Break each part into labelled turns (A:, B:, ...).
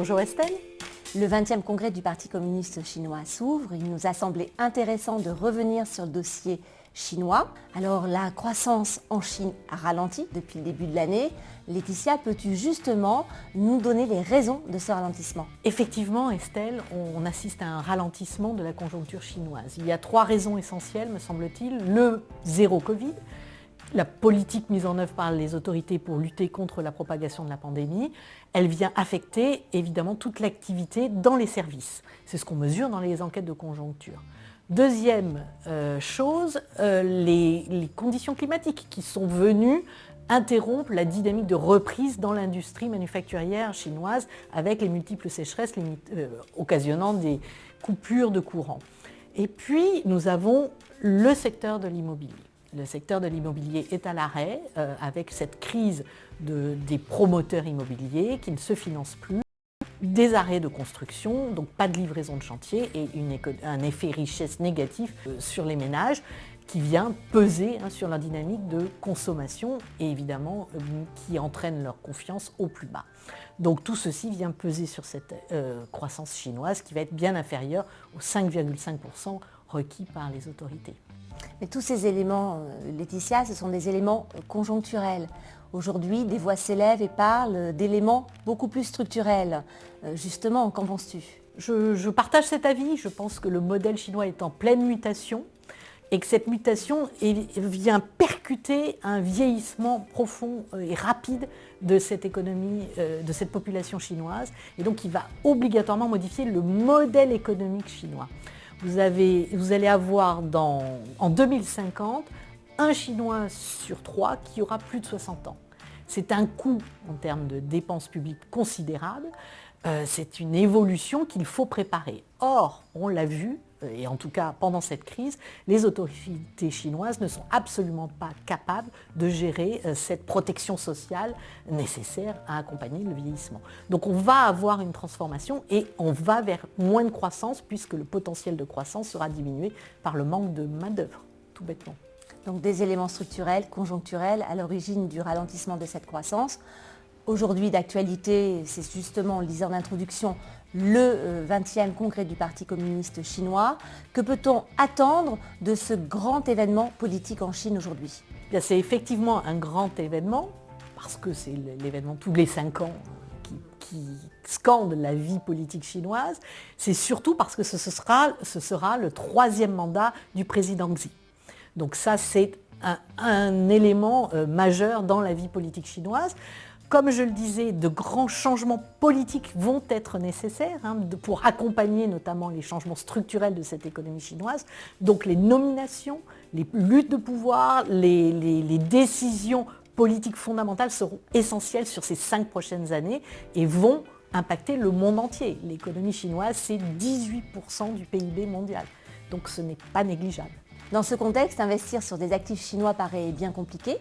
A: Bonjour Estelle.
B: Le 20e congrès du Parti communiste chinois s'ouvre. Il nous a semblé intéressant de revenir sur le dossier chinois. Alors la croissance en Chine a ralenti depuis le début de l'année. Laetitia, peux-tu justement nous donner les raisons de ce ralentissement ?
A: Effectivement Estelle, on assiste à un ralentissement de la conjoncture chinoise. Il y a 3 raisons essentielles me semble-t-il. Le zéro Covid, la politique mise en œuvre par les autorités pour lutter contre la propagation de la pandémie, elle vient affecter évidemment toute l'activité dans les services. C'est ce qu'on mesure dans les enquêtes de conjoncture. Deuxième chose, les conditions climatiques qui sont venues interrompre la dynamique de reprise dans l'industrie manufacturière chinoise avec les multiples sécheresses occasionnant des coupures de courant. Et puis nous avons le secteur de l'immobilier. Le secteur de l'immobilier est à l'arrêt avec cette crise des promoteurs immobiliers qui ne se financent plus, des arrêts de construction, donc pas de livraison de chantier et un effet richesse négatif sur les ménages qui vient peser sur la dynamique de consommation et évidemment qui entraîne leur confiance au plus bas. Donc tout ceci vient peser sur cette croissance chinoise qui va être bien inférieure aux 5,5% requis par les autorités.
B: Mais tous ces éléments, Laetitia, ce sont des éléments conjoncturels. Aujourd'hui, des voix s'élèvent et parlent d'éléments beaucoup plus structurels. Justement, qu'en penses-tu ?
A: Je partage cet avis. Je pense que le modèle chinois est en pleine mutation et que cette mutation vient percuter un vieillissement profond et rapide de cette économie, de cette population chinoise. Et donc, il va obligatoirement modifier le modèle économique chinois. Vous allez avoir en 2050 un Chinois sur 3 qui aura plus de 60 ans. C'est un coût en termes de dépenses publiques considérable. C'est une évolution qu'il faut préparer. Or, on l'a vu, et en tout cas pendant cette crise, les autorités chinoises ne sont absolument pas capables de gérer cette protection sociale nécessaire à accompagner le vieillissement. Donc on va avoir une transformation et on va vers moins de croissance puisque le potentiel de croissance sera diminué par le manque de main-d'œuvre, tout bêtement.
B: Donc des éléments structurels, conjoncturels à l'origine du ralentissement de cette croissance. Aujourd'hui, d'actualité, c'est justement, on le disait en introduction, le 20e congrès du Parti communiste chinois. Que peut-on attendre de ce grand événement politique en Chine aujourd'hui ?
A: C'est effectivement un grand événement, parce que c'est l'événement tous les 5 ans qui scande la vie politique chinoise. C'est surtout parce que ce sera le 3e mandat du président Xi. Donc ça, c'est un élément majeur dans la vie politique chinoise. Comme je le disais, de grands changements politiques vont être nécessaires pour accompagner notamment les changements structurels de cette économie chinoise. Donc les nominations, les luttes de pouvoir, les décisions politiques fondamentales seront essentielles sur ces 5 prochaines années et vont impacter le monde entier. L'économie chinoise, c'est 18% du PIB mondial. Donc ce n'est pas négligeable.
B: Dans ce contexte, investir sur des actifs chinois paraît bien compliqué.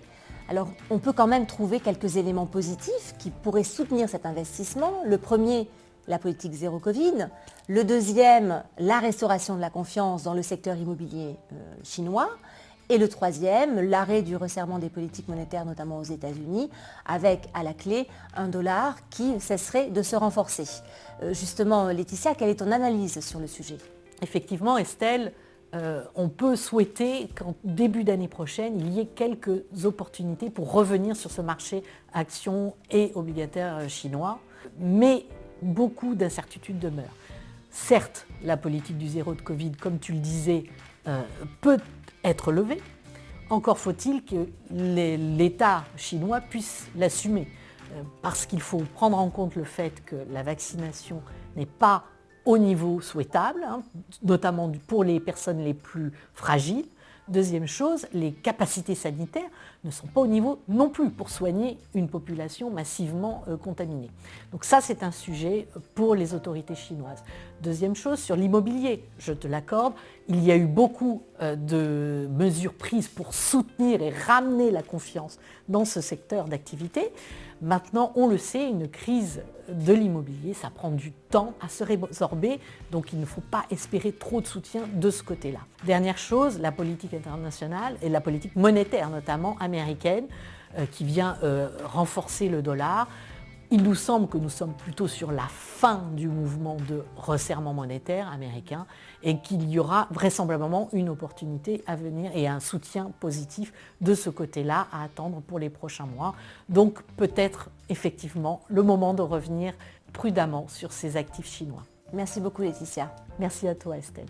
B: Alors, on peut quand même trouver quelques éléments positifs qui pourraient soutenir cet investissement. Le premier, la politique zéro Covid. Le deuxième, la restauration de la confiance dans le secteur immobilier chinois. Et le troisième, l'arrêt du resserrement des politiques monétaires, notamment aux États-Unis, avec à la clé un dollar qui cesserait de se renforcer. Justement, Laetitia, quelle est ton analyse sur le sujet ?
A: Effectivement, Estelle, on peut souhaiter qu'en début d'année prochaine, il y ait quelques opportunités pour revenir sur ce marché actions et obligataires chinois, mais beaucoup d'incertitudes demeurent. Certes, la politique du zéro de Covid, comme tu le disais, peut être levée. Encore faut-il que l'État chinois puisse l'assumer, parce qu'il faut prendre en compte le fait que la vaccination n'est pas au niveau souhaitable, notamment pour les personnes les plus fragiles. Deuxième chose, les capacités sanitaires ne sont pas au niveau non plus pour soigner une population massivement contaminée. Donc ça, c'est un sujet pour les autorités chinoises. Deuxième chose, sur l'immobilier, je te l'accorde, il y a eu beaucoup de mesures prises pour soutenir et ramener la confiance dans ce secteur d'activité. Maintenant, on le sait, une crise de l'immobilier, ça prend du temps à se résorber, donc il ne faut pas espérer trop de soutien de ce côté-là. Dernière chose, la politique internationale et la politique monétaire, notamment américaine, qui vient renforcer le dollar. Il nous semble que nous sommes plutôt sur la fin du mouvement de resserrement monétaire américain et qu'il y aura vraisemblablement une opportunité à venir et un soutien positif de ce côté-là à attendre pour les prochains mois. Donc peut-être effectivement le moment de revenir prudemment sur ces actifs chinois.
B: Merci beaucoup Laetitia.
A: Merci à toi Estelle.